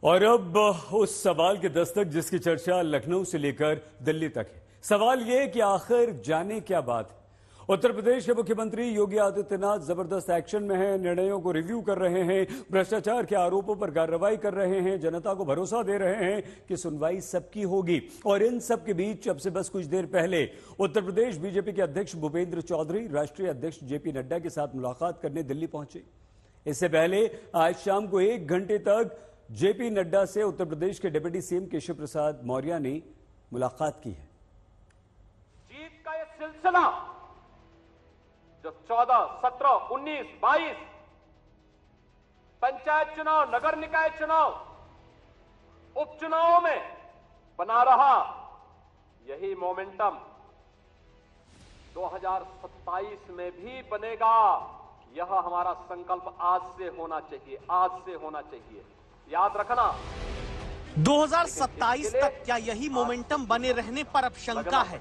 और अब उस सवाल के दस्तक जिसकी चर्चा लखनऊ से लेकर दिल्ली तक है। सवाल यह कि आखिर जाने क्या बात है। उत्तर प्रदेश के मुख्यमंत्री योगी आदित्यनाथ जबरदस्त एक्शन में हैं, निर्णयों को रिव्यू कर रहे हैं, भ्रष्टाचार के आरोपों पर कार्रवाई कर रहे हैं, जनता को भरोसा दे रहे हैं कि सुनवाई सबकी होगी। और इन सब के बीच अब से बस कुछ देर पहले उत्तर प्रदेश बीजेपी के अध्यक्ष भूपेंद्र चौधरी राष्ट्रीय अध्यक्ष जेपी नड्डा के साथ मुलाकात करने दिल्ली पहुंचे। इससे पहले आज शाम को 1 घंटे तक जेपी नड्डा से उत्तर प्रदेश के डिप्टी सीएम केशव प्रसाद मौर्य ने मुलाकात की है। जीत का यह सिलसिला जो 14, 17, 19, 22 पंचायत चुनाव, नगर निकाय चुनाव, उपचुनावों में बना रहा, यही मोमेंटम 2027 में भी बनेगा। यह हमारा संकल्प आज से होना चाहिए, आज से होना चाहिए। याद रखना 2027 तक क्या यही मोमेंटम बने रहने पर अब शंका है।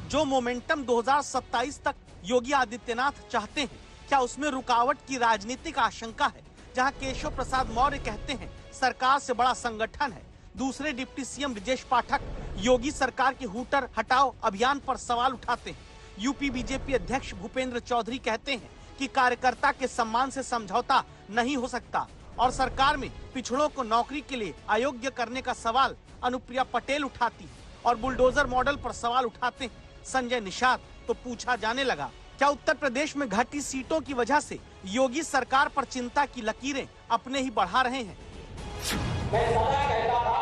जो मोमेंटम 2027 तक योगी आदित्यनाथ चाहते हैं, क्या उसमें रुकावट की राजनीतिक आशंका है। जहां केशव प्रसाद मौर्य कहते हैं सरकार से बड़ा संगठन है, दूसरे डिप्टी सीएम ब्रजेश पाठक योगी सरकार की हूटर हटाओ अभियान पर सवाल उठाते हैं। यूपी बीजेपी अध्यक्ष भूपेंद्र चौधरी कहते हैं कि कार्यकर्ता के सम्मान से समझौता नहीं हो सकता और सरकार में पिछड़ों को नौकरी के लिए अयोग्य करने का सवाल अनुप्रिया पटेल उठाती है और बुलडोजर मॉडल पर सवाल उठाते हैं संजय निषाद। तो पूछा जाने लगा, क्या उत्तर प्रदेश में घटी सीटों की वजह से योगी सरकार पर चिंता की लकीरें अपने ही बढ़ा रहे हैं। मैं सदा कहता था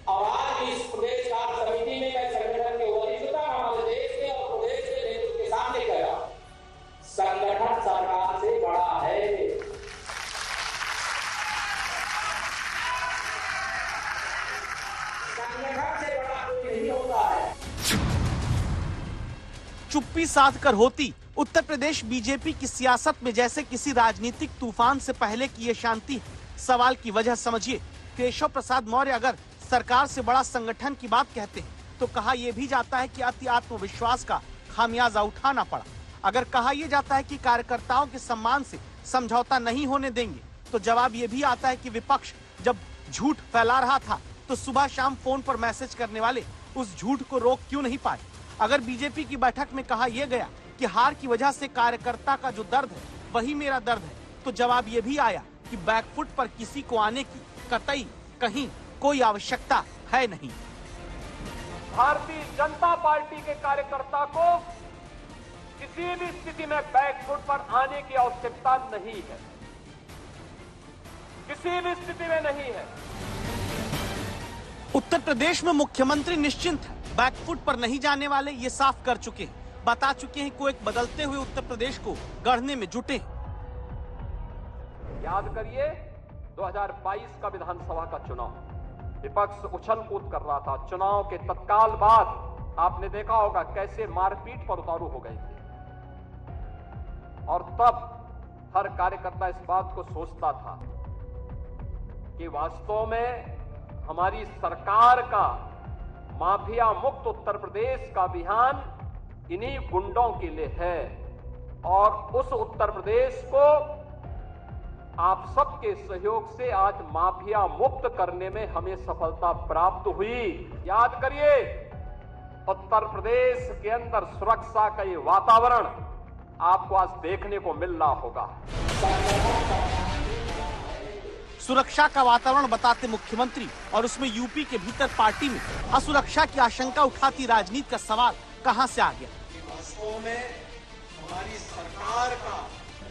और आज इस प्रदेश कार्य समिति में मैं संगठन के वरिष्ठता हमारे देश के और प्रदेश के नेतृत्व के सामने कह रहा हूं, संगठन सरकार से बड़ा है। संगठन से बड़ा कोई नहीं होता है। चुप्पी साध कर होती उत्तर प्रदेश बीजेपी की सियासत में जैसे किसी राजनीतिक तूफान से पहले की ये शांति है। सवाल की वजह समझिए। केशव प्रसाद मौर्य अगर सरकार से बड़ा संगठन की बात कहते हैं तो कहा यह भी जाता है कि अति आत्मविश्वास का खामियाजा उठाना पड़ा। अगर कहा यह जाता है कि कार्यकर्ताओं के सम्मान से समझौता नहीं होने देंगे तो जवाब ये भी आता है कि विपक्ष जब झूठ फैला रहा था तो सुबह शाम फोन पर मैसेज करने वाले उस झूठ को रोक क्यों नहीं पाए। अगर बीजेपी की बैठक में कहा यह गया कि हार की वजह से कार्यकर्ता का जो दर्द है वही मेरा दर्द है, तो जवाब ये भी आया कि बैकफुट पर किसी को आने की कतई कहीं कोई आवश्यकता है नहीं। भारतीय जनता पार्टी के कार्यकर्ता को किसी भी स्थिति में बैकफुट पर आने की आवश्यकता नहीं है, किसी भी स्थिति में नहीं है। उत्तर प्रदेश में मुख्यमंत्री निश्चिंत है, बैकफुट पर नहीं जाने वाले ये साफ कर चुके हैं, बता चुके हैं कि एक बदलते हुए उत्तर प्रदेश को गढ़ने में जुटे हैं। याद करिए 2022 का विधानसभा का चुनाव, विपक्ष उछल कूद कर रहा था। चुनाव के तत्काल बाद आपने देखा होगा कैसे मारपीट पर उतारू हो गए थे और तब हर कार्यकर्ता इस बात को सोचता था कि वास्तव में हमारी सरकार का माफिया मुक्त उत्तर प्रदेश का अभियान इन्हीं गुंडों के लिए है और उस उत्तर प्रदेश को आप सबके सहयोग से आज माफिया मुक्त करने में हमें सफलता प्राप्त हुई। याद करिए उत्तर प्रदेश के अंदर सुरक्षा का ये वातावरण आपको आज देखने को मिल रहा होगा। सुरक्षा का वातावरण बताते मुख्यमंत्री और उसमें यूपी के भीतर पार्टी में असुरक्षा की आशंका उठाती राजनीति का सवाल कहां से आ गया। वास्तव में हमारी सरकार का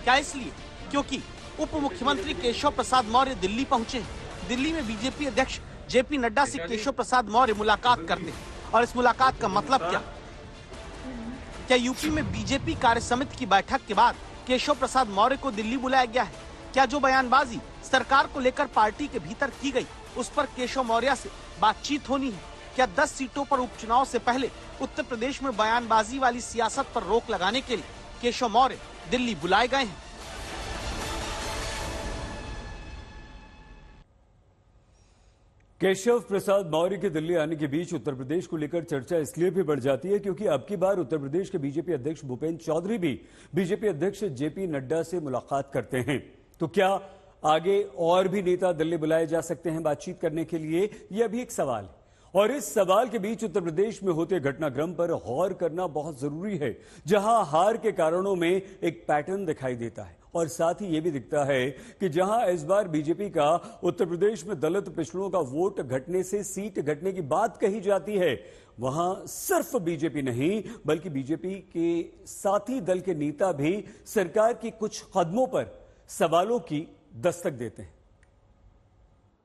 क्या इसलिए क्योंकि उप मुख्यमंत्री केशव प्रसाद मौर्य दिल्ली पहुंचे हैं। दिल्ली में बीजेपी अध्यक्ष जेपी नड्डा से केशव प्रसाद मौर्य मुलाकात करते हैं और इस मुलाकात का मतलब क्या यूपी में बीजेपी कार्य समिति की बैठक के बाद केशव प्रसाद मौर्य को दिल्ली बुलाया गया है। क्या जो बयानबाजी सरकार को लेकर पार्टी के भीतर की गई उस पर केशव मौर्य से बातचीत होनी है। क्या 10 सीटों पर उपचुनाव से पहले उत्तर प्रदेश में बयानबाजी वाली सियासत पर रोक लगाने के लिए केशव मौर्य दिल्ली बुलाए गए हैं। केशव प्रसाद मौर्य के दिल्ली आने के बीच उत्तर प्रदेश को लेकर चर्चा इसलिए भी बढ़ जाती है क्योंकि अब की बार उत्तर प्रदेश के बीजेपी अध्यक्ष भूपेंद्र चौधरी भी बीजेपी अध्यक्ष जेपी नड्डा से मुलाकात करते हैं। तो क्या आगे और भी नेता दिल्ली बुलाए जा सकते हैं बातचीत करने के लिए, यह भी एक सवाल है। और इस सवाल के बीच उत्तर प्रदेश में होते घटनाक्रम पर गौर करना बहुत जरूरी है, जहां हार के कारणों में एक पैटर्न दिखाई देता है और साथ ही यह भी दिखता है कि जहां इस बार बीजेपी का उत्तर प्रदेश में दलित पिछड़ों का वोट घटने से सीट घटने की बात कही जाती है, वहां सिर्फ बीजेपी नहीं बल्कि बीजेपी के साथी दल के नेता भी सरकार की कुछ कदमों पर सवालों की दस्तक देते हैं।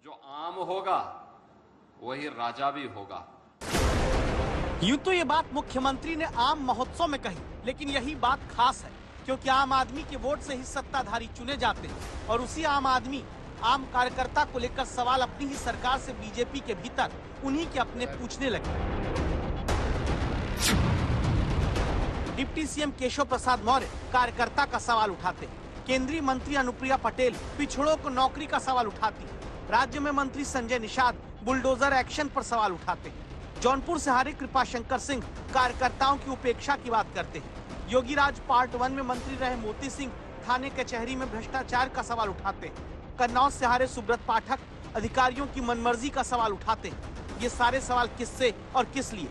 जो आम होगा वही राजा भी होगा। यूं तो ये बात मुख्यमंत्री ने आम महोत्सव में कही, लेकिन यही बात खास है क्योंकि आम आदमी के वोट से ही सत्ताधारी चुने जाते हैं और उसी आम आदमी आम कार्यकर्ता को लेकर सवाल अपनी ही सरकार से बीजेपी के भीतर उन्हीं के अपने पूछने लगे। डिप्टी सीएम केशव प्रसाद मौर्य कार्यकर्ता का सवाल उठाते हैं, केंद्रीय मंत्री अनुप्रिया पटेल पिछड़ों को नौकरी का सवाल उठाती है, राज्य में मंत्री संजय निषाद बुलडोजर एक्शन पर सवाल उठाते हैं, जौनपुर से हारे कृपाशंकर सिंह कार्यकर्ताओं की उपेक्षा की बात करते हैं, योगी राज पार्ट 1 में मंत्री रहे मोती सिंह थाने कचहरी में भ्रष्टाचार का सवाल उठाते हैं, कन्नौज से हारे सुब्रत पाठक अधिकारियों की मनमर्जी का सवाल उठाते हैं। ये सारे सवाल किससे और किस लिए?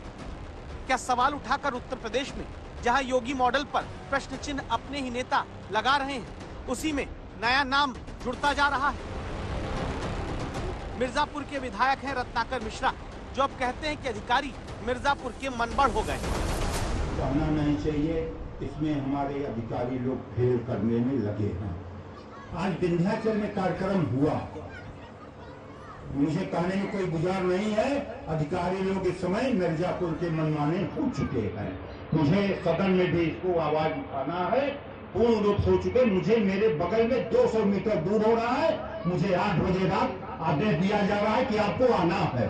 क्या सवाल उठाकर उत्तर प्रदेश में जहां योगी मॉडल पर प्रश्न चिन्ह अपने ही नेता लगा रहे हैं, उसी में नया नाम जुड़ता जा रहा है। मिर्जापुर के विधायक हैं रत्नाकर मिश्रा, जो अब कहते हैं कि अधिकारी मिर्जापुर के मनबड़ हो गए। कहना नहीं चाहिए, इसमें हमारे अधिकारी लोग फेल करने में लगे हैं। आज विंध्याचल में कार्यक्रम हुआ, मुझे कहने में कोई गुजार नहीं है, अधिकारी लोग इस समय मिर्जापुर के मनमाने हो चुके हैं। मुझे सदन में भी इसको आवाज उठाना है, पूर्ण रूप हो चुके। मुझे मेरे बगल में 200 मीटर दूर हो रहा है, मुझे 8 बजे रात आदेश दिया जा रहा है कि आपको आना है।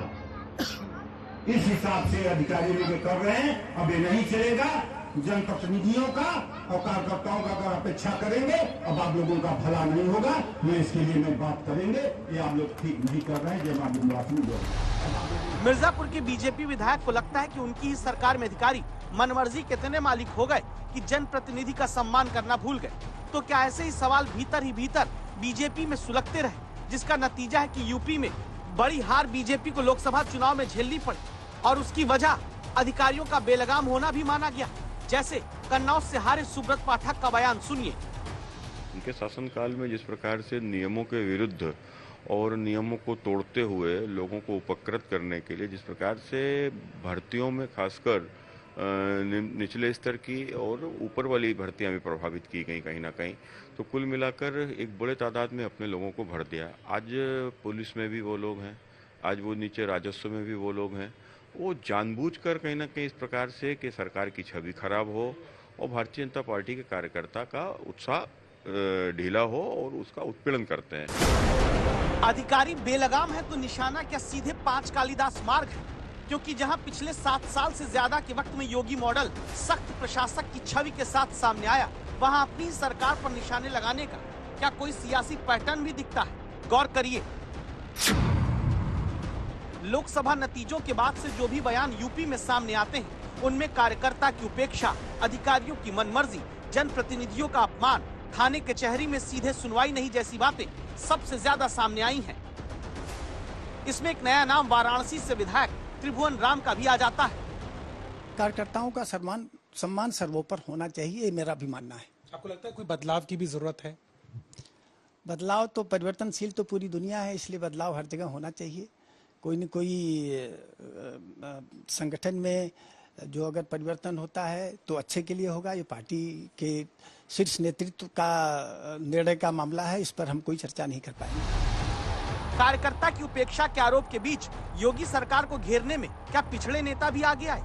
इस हिसाब से अधिकारी लोग कर रहे हैं। अब ये नहीं चलेगा। जनप्रतिनिधियों का और कार्यकर्ताओं का अगर अपेक्षा करेंगे, अब आप लोगों का भला नहीं होगा। मैं इसके लिए मैं बात करेंगे, ये आप लोग ठीक नहीं कर रहे हैं। जय मां विंध्यवासिनी। मिर्जापुर के बीजेपी विधायक को लगता है कि उनकी ही सरकार में अधिकारी मनमर्जी के इतने मालिक हो गए कि जनप्रतिनिधि का सम्मान करना भूल गए। तो क्या ऐसे ही सवाल भीतर ही भीतर बीजेपी में सुलगते रहे, जिसका नतीजा है कि यूपी में बड़ी हार बीजेपी को लोकसभा चुनाव में झेलनी पड़ी और उसकी वजह अधिकारियों का बेलगाम होना भी माना गया। जैसे कन्नौज से हारे सुब्रत पाठक का बयान सुनिए। उनके शासनकाल में जिस प्रकार से नियमों के विरुद्ध और नियमों को तोड़ते हुए लोगों को उपकृत करने के लिए जिस प्रकार से भर्तियों में खासकर निचले स्तर की और ऊपर वाली भर्तियां भी प्रभावित की गई कहीं ना कहीं, तो कुल मिलाकर एक बड़े तादाद में अपने लोगों को भर दिया। आज पुलिस में भी वो लोग हैं, आज वो नीचे राजस्व में भी वो लोग हैं। वो जानबूझकर कहीं ना कहीं इस प्रकार से कि सरकार की छवि खराब हो और भारतीय जनता पार्टी के कार्यकर्ता का उत्साह ढीला हो और उसका उत्पीड़न करते हैं। अधिकारी बेलगाम है तो निशाना क्या सीधे 5 कालिदास मार्ग है? क्योंकि जहां पिछले 7 साल से ज्यादा के वक्त में योगी मॉडल सख्त प्रशासक की छवि के साथ सामने आया, वहां अपनी सरकार पर निशाने लगाने का क्या कोई सियासी पैटर्न भी दिखता है? गौर करिए। लोकसभा नतीजों के बाद से जो भी बयान यूपी में सामने आते हैं, उनमें कार्यकर्ता की उपेक्षा, अधिकारियों की मनमर्जी, जनप्रतिनिधियों का अपमान, थाने कचहरी में सीधे सुनवाई नहीं जैसी बातें सबसे ज्यादा सामने आई हैं। इसमें एक नया नाम वाराणसी से विधायक त्रिभुवन राम का भी आ जाता है। कार्यकर्ताओं का सम्मान सर्वोपरि होना चाहिए, ये मेरा भी मानना है। आपको लगता है कोई बदलाव की भी जरूरत है? बदलाव तो परिवर्तनशील तो पूरी दुनिया है, इसलिए बदलाव हर जगह होना चाहिए। कोई न कोई संगठन में जो अगर परिवर्तन होता है तो अच्छे के लिए होगा। ये पार्टी के शीर्ष नेतृत्व का निर्णय का मामला है, इस पर हम कोई चर्चा नहीं कर पाएंगे। कार्यकर्ता की उपेक्षा के आरोप के बीच योगी सरकार को घेरने में क्या पिछड़े नेता भी आगे आए?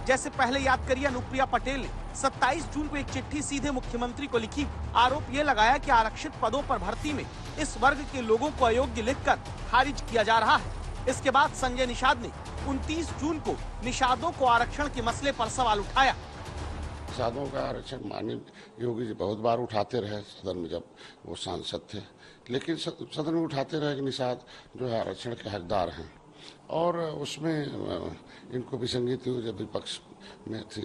जैसे पहले याद करिए, अनुप्रिया पटेल ने 27 जून को एक चिट्ठी सीधे मुख्यमंत्री को लिखी। आरोप ये लगाया कि आरक्षित पदों पर भर्ती में इस वर्ग के लोगों को अयोग्य लिखकर खारिज किया जा रहा है। इसके बाद संजय निषाद ने 29 जून को निषादों को आरक्षण के मसले पर सवाल उठाया। निषादों का आरक्षण माननीय योगी जी बहुत बार उठाते रहे सदन में जब वो सांसद थे, लेकिन सदन में उठाते रहे कि निषाद जो है आरक्षण के हकदार हैं, और उसमें इनको विसंगति हुई जब विपक्ष में थी।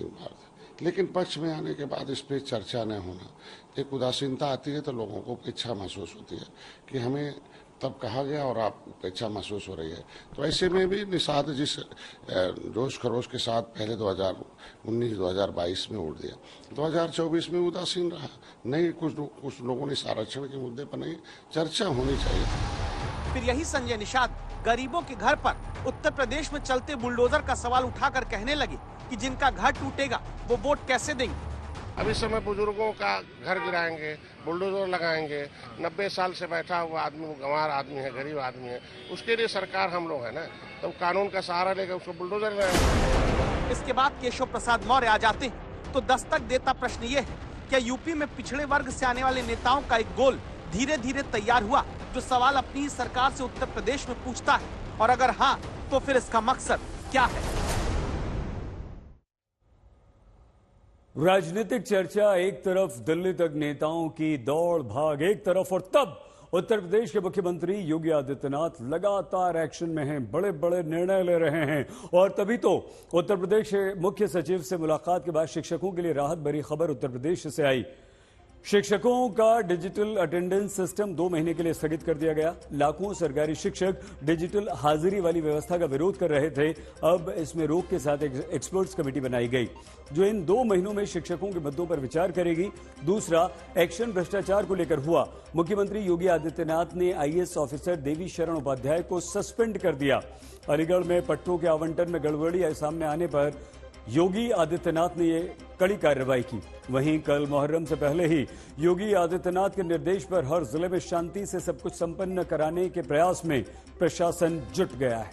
लेकिन पक्ष में आने के बाद इस पर चर्चा न होना, एक उदासीनता आती है तो लोगों को उपेक्षा महसूस होती है कि हमें तब कहा गया और आप उपेक्षा महसूस हो रही है। तो ऐसे में भी निषाद जिस जोश खरोश के साथ पहले 2019-2022 में वोट दिया, 2024 में उदासीन रहा नहीं। कुछ लोगों ने इस आरक्षण के मुद्दे पर नहीं चर्चा होनी चाहिए। फिर यही संजय निषाद गरीबों के घर पर उत्तर प्रदेश में चलते बुलडोजर का सवाल उठाकर कहने लगे कि जिनका घर टूटेगा वो वोट कैसे देंगे। अब इस समय बुजुर्गों का घर गिराएंगे, बुलडोजर लगाएंगे, 90 साल से बैठा हुआ आदमी, गंवार आदमी है, गरीब आदमी है, उसके लिए सरकार हम लोग है ना, तो कानून का सहारा लेकर उसको बुलडोजर लगाएंगे। इसके बाद केशव प्रसाद मौर्य आ जाते हैं तो दस्तक देता प्रश्न ये है, क्या यूपी में पिछड़े वर्ग से आने वाले नेताओं का एक गोल धीरे धीरे तैयार हुआ जो सवाल अपनी सरकार से उत्तर प्रदेश में पूछता है, और अगर हाँ तो फिर इसका मकसद क्या है। राजनीतिक चर्चा एक तरफ, दिल्ली तक नेताओं की दौड़ भाग एक तरफ, और तब उत्तर प्रदेश के मुख्यमंत्री योगी आदित्यनाथ लगातार एक्शन में हैं, बड़े बड़े निर्णय ले रहे हैं। और तभी तो उत्तर प्रदेश के मुख्य सचिव से मुलाकात के बाद शिक्षकों के लिए राहत भरी खबर उत्तर प्रदेश से आई। शिक्षकों का डिजिटल अटेंडेंस सिस्टम 2 महीने के लिए स्थगित कर दिया गया। लाखों सरकारी शिक्षक डिजिटल हाजिरी वाली व्यवस्था का विरोध कर रहे थे। अब इसमें रोक के साथ एक एक्सपर्ट्स कमेटी बनाई गई जो इन 2 महीनों में शिक्षकों के मुद्दों पर विचार करेगी। दूसरा एक्शन भ्रष्टाचार को लेकर हुआ। मुख्यमंत्री योगी आदित्यनाथ ने आईएएस ऑफिसर देवी शरण उपाध्याय को सस्पेंड कर दिया। अलीगढ़ में पट्टों के आवंटन में गड़बड़ी सामने आने पर योगी आदित्यनाथ ने ये कड़ी कार्रवाई की। वहीं कल मुहर्रम से पहले ही योगी आदित्यनाथ के निर्देश पर हर जिले में शांति से सब कुछ संपन्न कराने के प्रयास में प्रशासन जुट गया है।